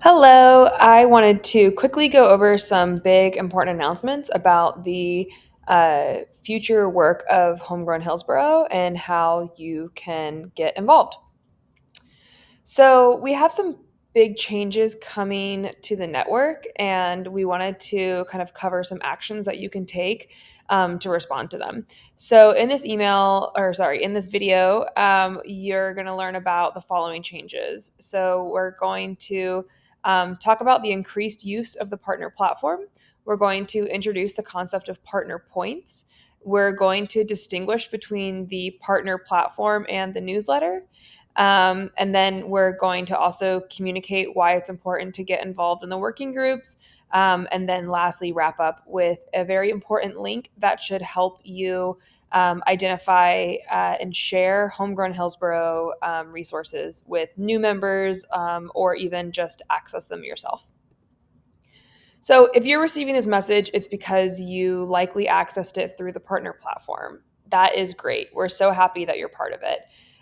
Hello, I wanted to quickly go over some big important announcements about the future work of Homegrown Hillsborough and how you can get involved. So, we have some big changes coming to the network, and we wanted to kind of cover some actions that you can take to respond to them. So, in this in this video, you're going to learn about the following changes. So, we're going to talk about the increased use of the partner platform. We're going to introduce the concept of partner points. We're going to distinguish between the partner platform and the newsletter. And then we're going to also communicate why it's important to get involved in the working groups. And then lastly, wrap up with a very important link that should help you identify and share Homegrown Hillsborough resources with new members or even just access them yourself. So, if you're receiving this message, it's because you likely accessed it through the partner platform. That is great. We're so happy that you're part of it.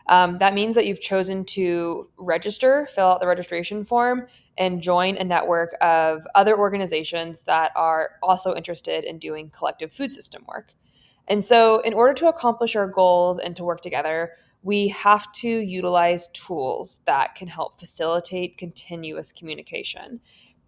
That means that you've chosen to register, fill out the registration form, and join a network of other organizations that are also interested in doing collective food system work. And so, in order to accomplish our goals and to work together, we have to utilize tools that can help facilitate continuous communication.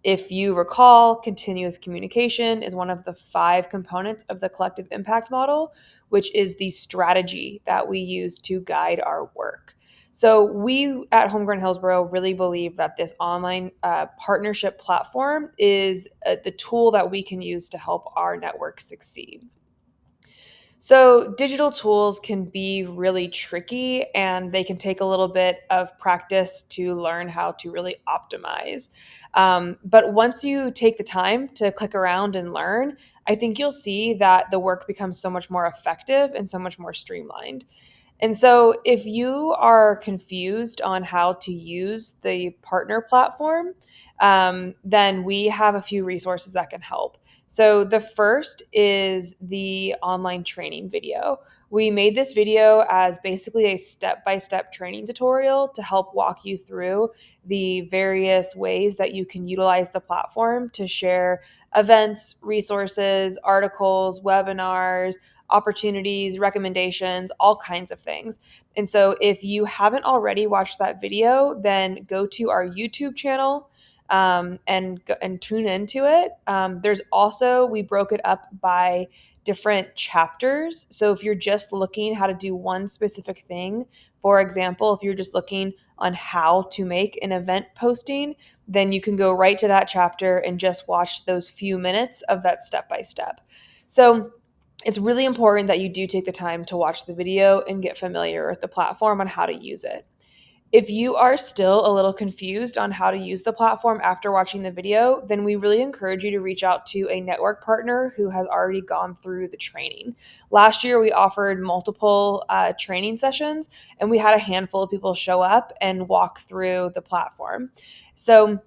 If you recall, continuous communication is one of the five components of the collective impact model, which is the strategy that we use to guide our work. So, we at Homegrown Hillsborough really believe that this online partnership platform is the tool that we can use to help our network succeed. So, digital tools can be really tricky and they can take a little bit of practice to learn how to really optimize. But once you take the time to click around and learn, I think you'll see that the work becomes so much more effective and so much more streamlined. And so, if you are confused on how to use the partner platform, then we have a few resources that can help. So, the first is the online training video. We made this video as basically a step by step training tutorial to help walk you through the various ways that you can utilize the platform to share events, resources, articles, webinars, opportunities, recommendations, all kinds of things. And so if you haven't already watched that video, then go to our YouTube channel and tune into it. There's also, we broke it up by different chapters. So if you're just looking how to do one specific thing, for example, if you're just looking on how to make an event posting, then you can go right to that chapter and just watch those few minutes of that step by step. So it's really important that you do take the time to watch the video and get familiar with the platform on how to use it. If you are still a little confused on how to use the platform after watching the video, then we really encourage you to reach out to a network partner who has already gone through the training. Last year, we offered multiple training sessions, and we had a handful of people show up and walk through the platform. So,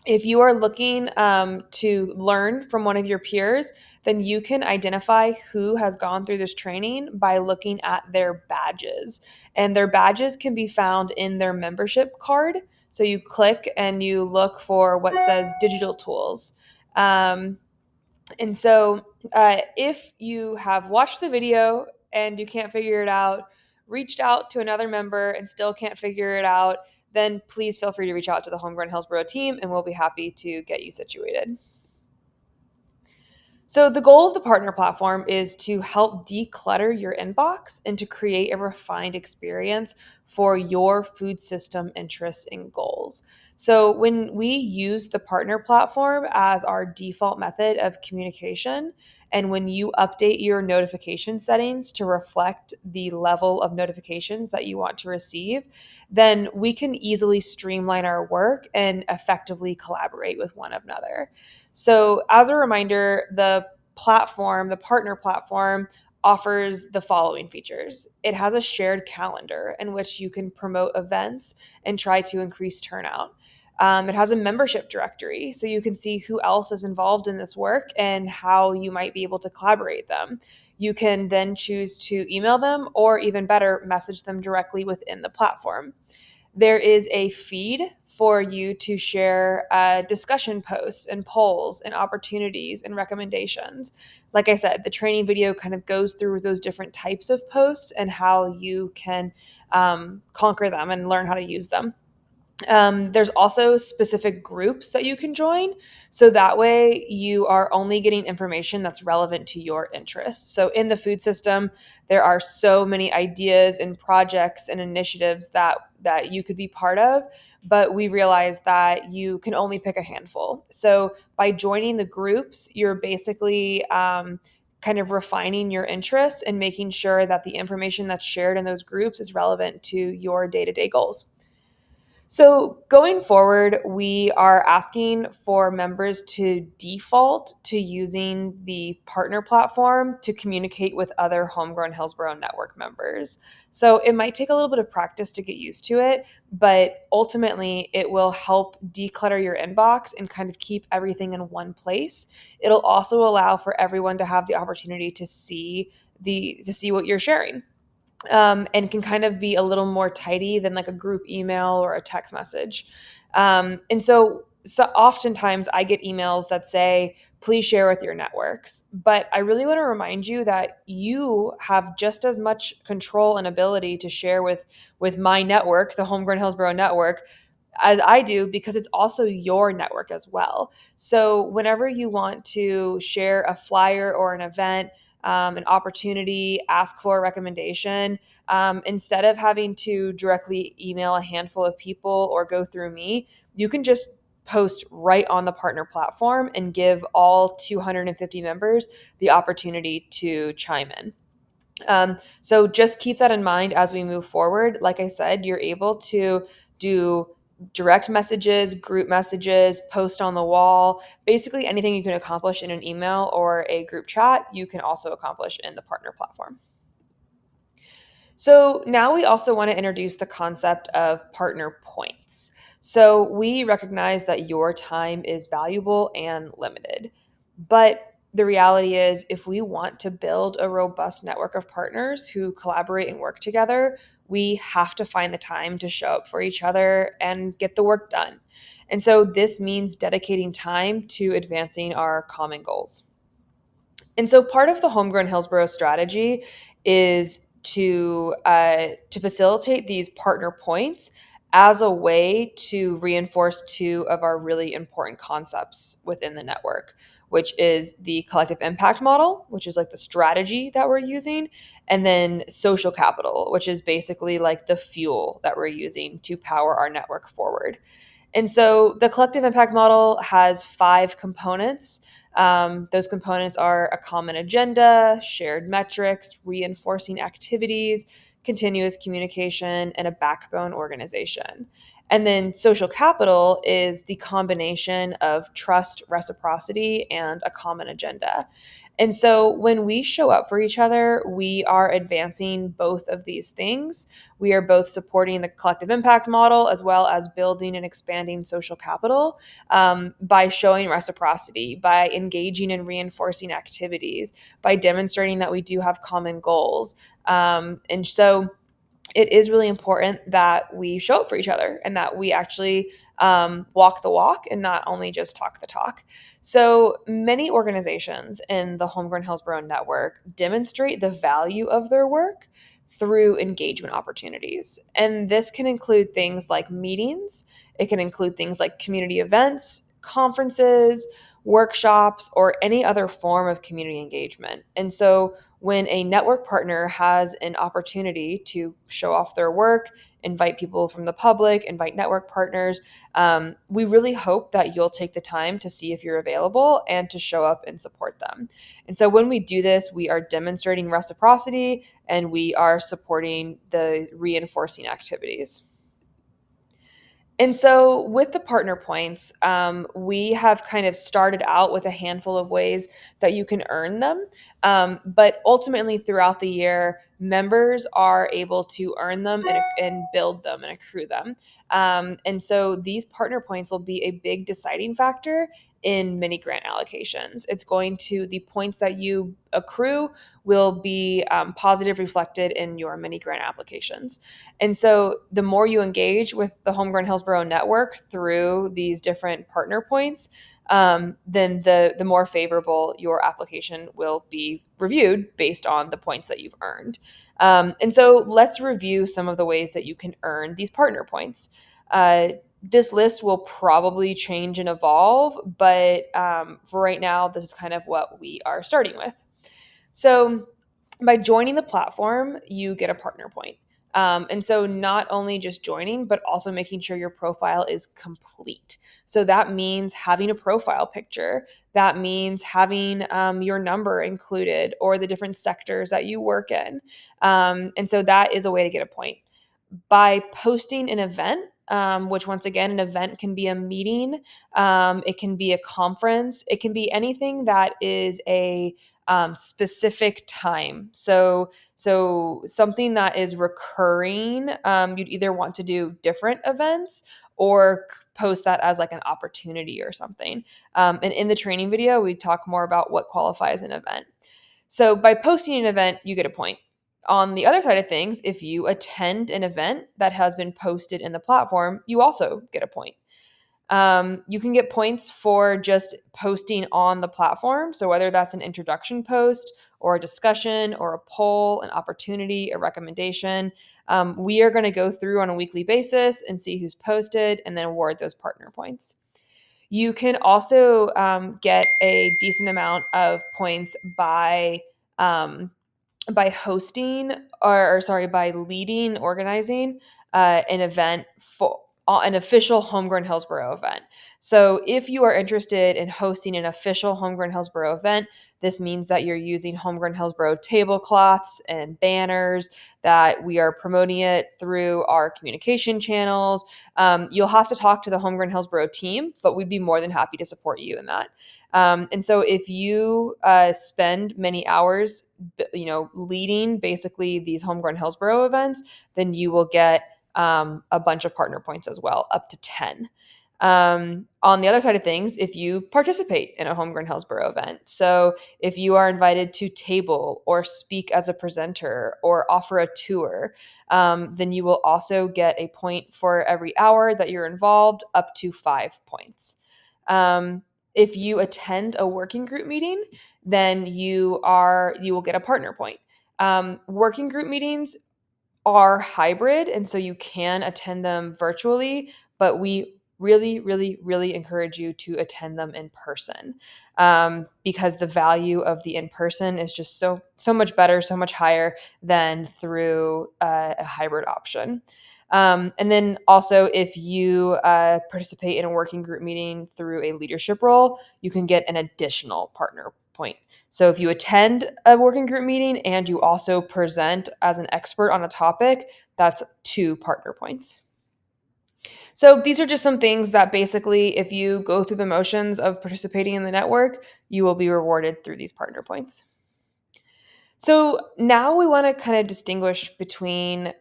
if you are looking to learn from one of your peers, then you can identify who has gone through this training by looking at their badges. And their badges can be found in their membership card. So you click and you look for what says digital tools. Um, and so, if you have watched the video and you can't figure it out, reached out to another member and still can't figure it out, then please feel free to reach out to the Homegrown Hillsborough team and we'll be happy to get you situated. So, the goal of the partner platform is to help declutter your inbox and to create a refined experience for your food system interests and goals. So, when we use the partner platform as our default method of communication, and when you update your notification settings to reflect the level of notifications that you want to receive, then we can easily streamline our work and effectively collaborate with one another. So, as a reminder, the partner platform, offers the following features. It has a shared calendar in which you can promote events and try to increase turnout. It has a membership directory, so you can see who else is involved in this work and how you might be able to collaborate them. You can then choose to email them or, even better, message them directly within the platform. There is a feed for you to share discussion posts and polls and opportunities and recommendations. Like I said, the training video kind of goes through those different types of posts and how you can conquer them and learn how to use them. There's also specific groups that you can join. So that way you are only getting information that's relevant to your interests. So in the food system, there are so many ideas and projects and initiatives that you could be part of, but we realize that you can only pick a handful. So by joining the groups, you're basically kind of refining your interests and making sure that the information that's shared in those groups is relevant to your day-to-day goals. So, going forward, we are asking for members to default to using the partner platform to communicate with other Homegrown Hillsborough Network members. So, it might take a little bit of practice to get used to it, but ultimately, it will help declutter your inbox and kind of keep everything in one place. It'll also allow for everyone to have the opportunity to see what you're sharing, and can kind of be a little more tidy than like a group email or a text message. So oftentimes I get emails that say, please share with your networks. But I really want to remind you that you have just as much control and ability to share with my network, the Homegrown Hillsborough Network, as I do, because it's also your network as well. So whenever you want to share a flyer or an event, an opportunity, ask for a recommendation, instead of having to directly email a handful of people or go through me, you can just post right on the partner platform and give all 250 members the opportunity to chime in. So just keep that in mind as we move forward. Like I said, you're able to do direct messages, group messages, post on the wall, basically anything you can accomplish in an email or a group chat, you can also accomplish in the partner platform. So now we also want to introduce the concept of partner points. So we recognize that your time is valuable and limited. But the reality is, if we want to build a robust network of partners who collaborate and work together, we have to find the time to show up for each other and get the work done. And so this means dedicating time to advancing our common goals. And so part of the Homegrown Hillsborough strategy is to facilitate these partner points as a way to reinforce two of our really important concepts within the network, which is the collective impact model, which is like the strategy that we're using, and then social capital, which is basically like the fuel that we're using to power our network forward. And so the collective impact model has 5 components. Those components are a common agenda, shared metrics, reinforcing activities, continuous communication, and a backbone organization. And then social capital is the combination of trust, reciprocity, and a common agenda. And so when we show up for each other, we are advancing both of these things. We are both supporting the collective impact model as well as building and expanding social capital, by showing reciprocity, by engaging and reinforcing activities, by demonstrating that we do have common goals. And so it is really important that we show up for each other and that we actually walk the walk and not only just talk the talk. So many organizations in the Homegrown Hillsborough Network demonstrate the value of their work through engagement opportunities. And this can include things like meetings, it can include things like community events, conferences, workshops, or any other form of community engagement. And so when a network partner has an opportunity to show off their work, invite people from the public, invite network partners, we really hope that you'll take the time to see if you're available and to show up and support them. And so when we do this, we are demonstrating reciprocity and we are supporting the reinforcing activities. And so, with the partner points, we have kind of started out with a handful of ways that you can earn them. But ultimately, throughout the year, members are able to earn them and build them and accrue them. And so these partner points will be a big deciding factor in mini grant allocations. The points that you accrue will be positive reflected in your mini grant applications. And so the more you engage with the Homegrown Hillsborough Network through these different partner points, then the more favorable your application will be reviewed based on the points that you've earned. And so let's review some of the ways that you can earn these partner points. This list will probably change and evolve, but for right now, this is kind of what we are starting with. So by joining the platform, you get a partner point. And so not only just joining, but also making sure your profile is complete. So that means having a profile picture. That means having your number included or the different sectors that you work in. And so that is a way to get a point. By posting an event, which once again, an event can be a meeting, it can be a conference, it can be anything that is a specific time. So something that is recurring, you'd either want to do different events or post that as like an opportunity or something. And in the training video, we talk more about what qualifies an event. So by posting an event, you get a point. On the other side of things, if you attend an event that has been posted in the platform, you also get a point. You can get points for just posting on the platform. So whether that's an introduction post or a discussion or a poll, an opportunity, a recommendation, we are going to go through on a weekly basis and see who's posted and then award those partner points. You can also get a decent amount of points by hosting by leading, organizing an event for an official Homegrown Hillsborough event. So if you are interested in hosting an official Homegrown Hillsborough event, this means that you're using Homegrown Hillsborough tablecloths and banners, that we are promoting it through our communication channels. You'll have to talk to the Homegrown Hillsborough team, but we'd be more than happy to support you in that. And so if you spend many hours, leading basically these Homegrown Hillsborough events, then you will get a bunch of partner points as well, up to 10. On the other side of things, if you participate in a Homegrown Hillsborough event, so if you are invited to table or speak as a presenter or offer a tour, then you will also get a point for every hour that you're involved, up to 5 points. If you attend a working group meeting, then you will get a partner point. Working group meetings are hybrid, and so you can attend them virtually, but we really, really, really encourage you to attend them in person, because the value of the in person is just so much better, so much higher than through a hybrid option. And then also, if you participate in a working group meeting through a leadership role, you can get an additional partner point. So if you attend a working group meeting and you also present as an expert on a topic, that's 2 partner points. So these are just some things that basically, if you go through the motions of participating in the network, you will be rewarded through these partner points. So now we want to kind of distinguish between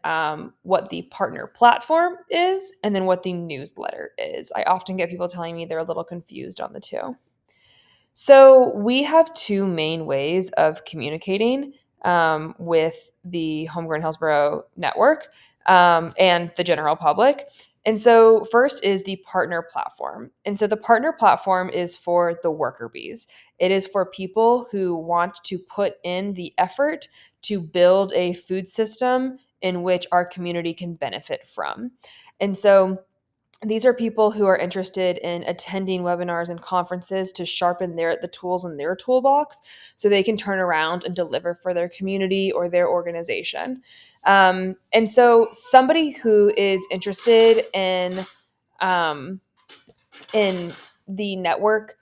what the partner platform is and then what the newsletter is. I often get people telling me they're a little confused on the two. So we have 2 main ways of communicating with the Homegrown Hillsborough Network and the general public. And so first is the partner platform. And so the partner platform is for the worker bees. It is for people who want to put in the effort to build a food system in which our community can benefit from. And so these are people who are interested in attending webinars and conferences to sharpen the tools in their toolbox so they can turn around and deliver for their community or their organization. And so somebody who is interested um, in the network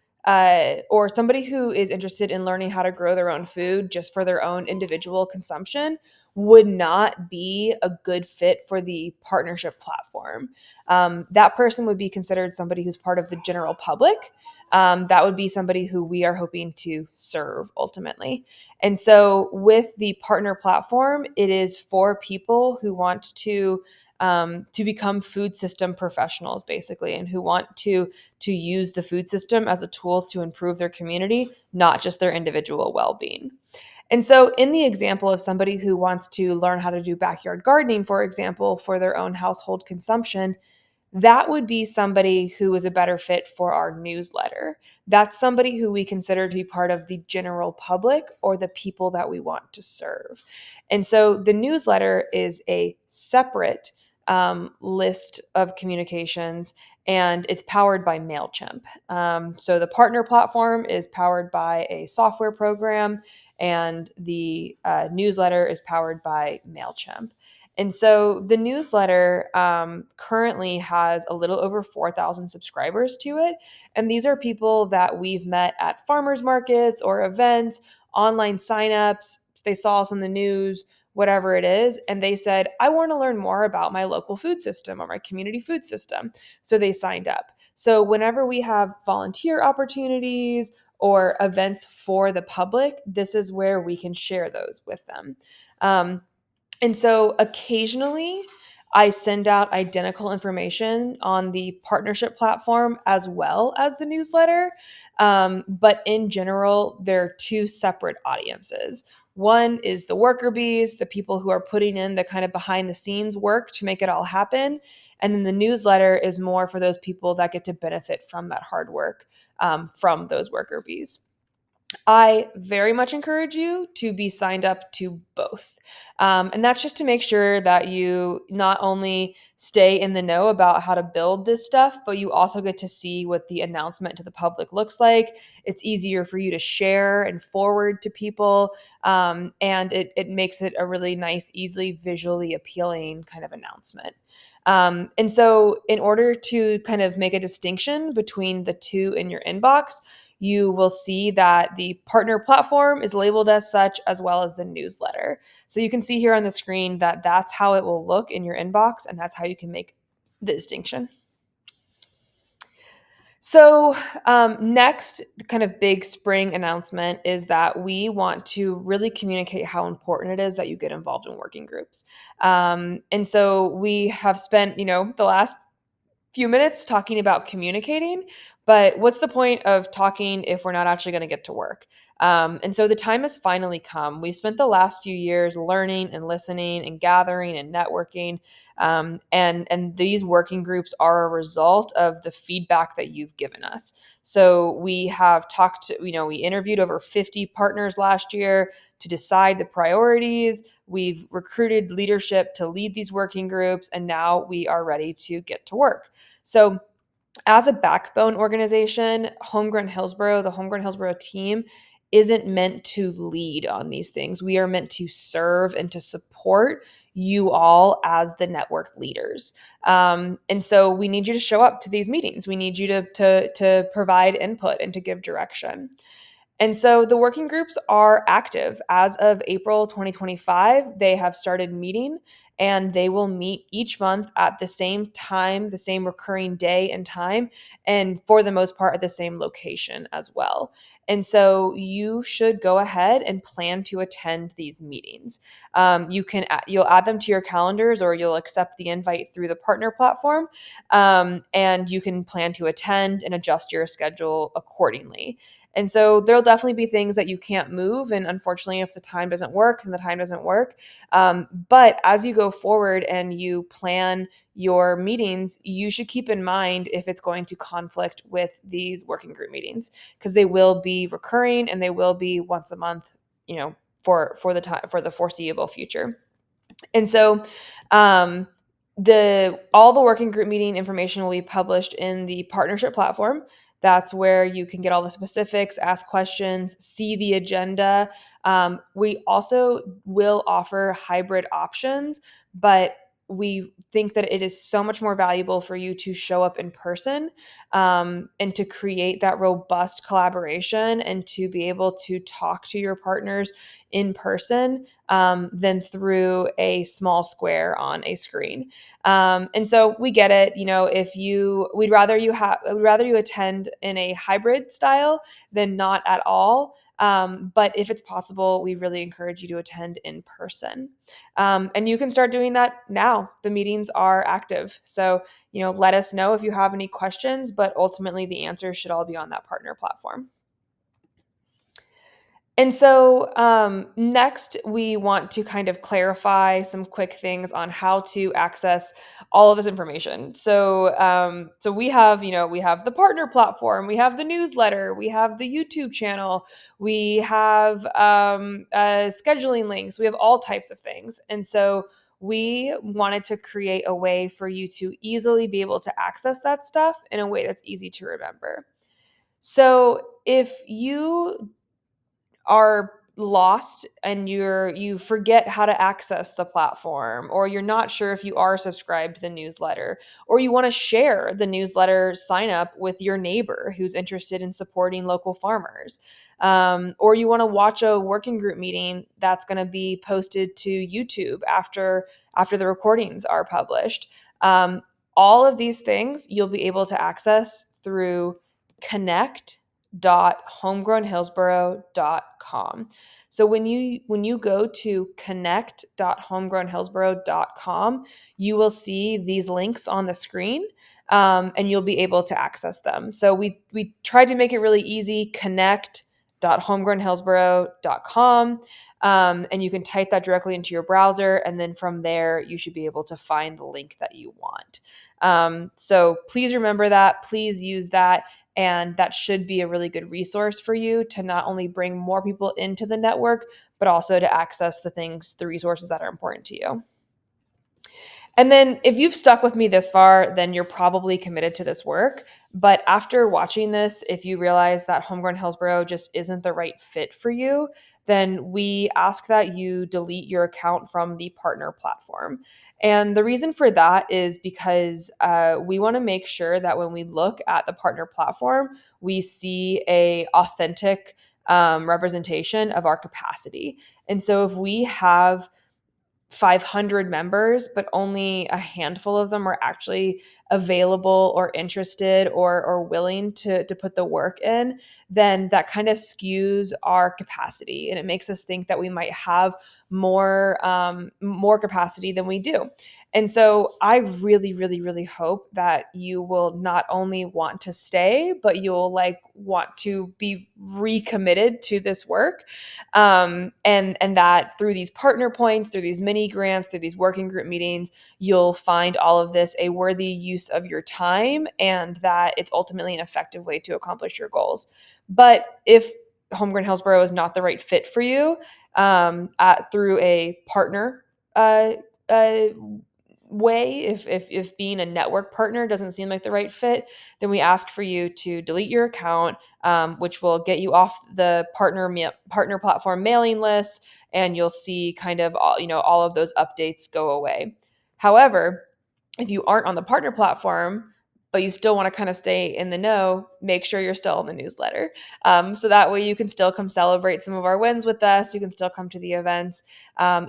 or somebody who is interested in learning how to grow their own food just for their own individual consumption would not be a good fit for the partnership platform. That person would be considered somebody who's part of the general public. That would be somebody who we are hoping to serve ultimately. And so with the partner platform, it is for people who want to become food system professionals, basically, and who want to use the food system as a tool to improve their community, not just their individual well-being. And so in the example of somebody who wants to learn how to do backyard gardening, for example, for their own household consumption, that would be somebody who is a better fit for our newsletter. That's somebody who we consider to be part of the general public or the people that we want to serve. And so the newsletter is a separate list of communications, and it's powered by MailChimp. So the partner platform is powered by a software program, and the newsletter is powered by MailChimp. And so the newsletter currently has a little over 4,000 subscribers to it. And these are people that we've met at farmers markets or events, online signups. They saw us on the news, whatever it is. And they said, I want to learn more about my local food system or my community food system. So they signed up. So whenever we have volunteer opportunities or events for the public, this is where we can share those with them. And so occasionally I send out identical information on the partnership platform as well as the newsletter. But in general, they're two separate audiences. One is the worker bees, the people who are putting in the kind of behind the scenes work to make it all happen. And then the newsletter is more for those people that get to benefit from that hard work from those worker bees. I very much encourage you to be signed up to both. And that's just to make sure that you not only stay in the know about how to build this stuff, but you also get to see what the announcement to the public looks like. It's easier for you to share and forward to people. And it makes it a really nice, easily visually appealing kind of announcement. And so, in order to kind of make a distinction between the two in your inbox, you will see that the partner platform is labeled as such, as well as the newsletter. So you can see here on the screen that that's how it will look in your inbox, and that's how you can make the distinction. So next kind of big spring announcement is that we want to really communicate how important it is that you get involved in working groups. And so we have spent, the last few minutes talking about communicating, but what's the point of talking if we're not actually going to get to work? And so the time has finally come. We spent the last few years learning and listening and gathering and networking, and these working groups are a result of the feedback that you've given us. So we have talked, we interviewed over 50 partners last year to decide the priorities. We've recruited leadership to lead these working groups, and now we are ready to get to work. So as a backbone organization, the Homegrown Hillsborough team isn't meant to lead on these things. We are meant to serve and to support you all as the network leaders. And so we need you to show up to these meetings. We need you to provide input and to give direction. And so the working groups are active. As of April 2025, they have started meeting, and they will meet each month at the same time, the same recurring day and time, and for the most part at the same location as well. And so you should go ahead and plan to attend these meetings. You'll add them to your calendars, or you'll accept the invite through the partner platform, and you can plan to attend and adjust your schedule accordingly. And so there'll definitely be things that you can't move. And unfortunately, if the time doesn't work, then the time doesn't work. But as you go forward and you plan your meetings, you should keep in mind if it's going to conflict with these working group meetings, because they will be recurring and they will be once a month, for the foreseeable future. And so all the working group meeting information will be published in the partnership platform. That's where you can get all the specifics, ask questions, see the agenda. We also will offer hybrid options, but we think that it is so much more valuable for you to show up in person, and to create that robust collaboration and to be able to talk to your partners in person, than through a small square on a screen. And so we get it. We'd rather you attend in a hybrid style than not at all. But if it's possible, we really encourage you to attend in person. And you can start doing that now. The meetings are active. So, let us know if you have any questions, but ultimately the answers should all be on that partner platform. And so, next, we want to kind of clarify some quick things on how to access all of this information. So we have the partner platform, we have the newsletter, we have the YouTube channel, we have scheduling links, we have all types of things. And so, we wanted to create a way for you to easily be able to access that stuff in a way that's easy to remember. So, if you are lost and you forget how to access the platform, or you're not sure if you are subscribed to the newsletter, or you want to share the newsletter sign up with your neighbor who's interested in supporting local farmers, or you want to watch a working group meeting that's going to be posted to YouTube after the recordings are published, all of these things you'll be able to access through connect.homegrownhillsborough.com. So when you go to connect.homegrownhillsborough.com, you will see these links on the screen, and you'll be able to access them. So we tried to make it really easy. Connect.homegrownhillsborough.com. And you can type that directly into your browser, and then from there you should be able to find the link that you want. So please remember that. Please use that. And that should be a really good resource for you to not only bring more people into the network, but also to access the resources that are important to you. And then if you've stuck with me this far, then you're probably committed to this work. But after watching this, if you realize that Homegrown Hillsborough just isn't the right fit for you, then we ask that you delete your account from the partner platform. And the reason for that is because we want to make sure that when we look at the partner platform, we see a authentic representation of our capacity. And so if we have 500 members, but only a handful of them are actually available or interested or willing to put the work in, then that kind of skews our capacity, and it makes us think that we might have more capacity than we do. And so I really, really, really hope that you will not only want to stay, but you'll want to be recommitted to this work. And that through these partner points, through these mini grants, through these working group meetings, you'll find all of this a worthy use of your time, and that it's ultimately an effective way to accomplish your goals. But if Homegrown Hillsborough is not the right fit for you, through a partner way, if being a network partner doesn't seem like the right fit, then we ask for you to delete your account, which will get you off the partner platform mailing list, and you'll see kind of all of those updates go away. However, if you aren't on the partner platform, but you still want to kind of stay in the know, make sure you're still in the newsletter. So that way you can still come celebrate some of our wins with us. You can still come to the events,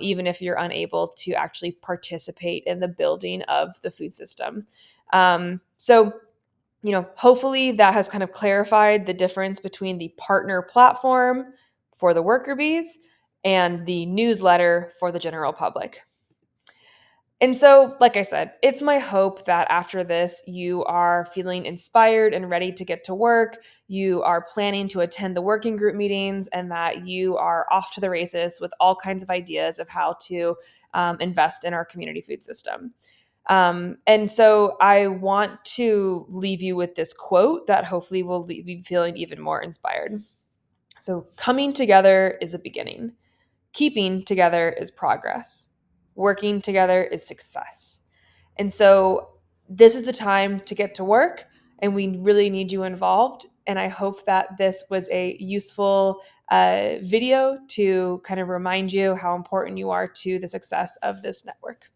even if you're unable to actually participate in the building of the food system. So hopefully that has kind of clarified the difference between the partner platform for the worker bees and the newsletter for the general public. And so, like I said, it's my hope that after this, you are feeling inspired and ready to get to work. You are planning to attend the working group meetings, and that you are off to the races with all kinds of ideas of how to invest in our community food system. And so I want to leave you with this quote that hopefully will leave you feeling even more inspired. So, coming together is a beginning. Keeping together is progress. Working together is success. And so this is the time to get to work, and we really need you involved. And I hope that this was a useful video to kind of remind you how important you are to the success of this network.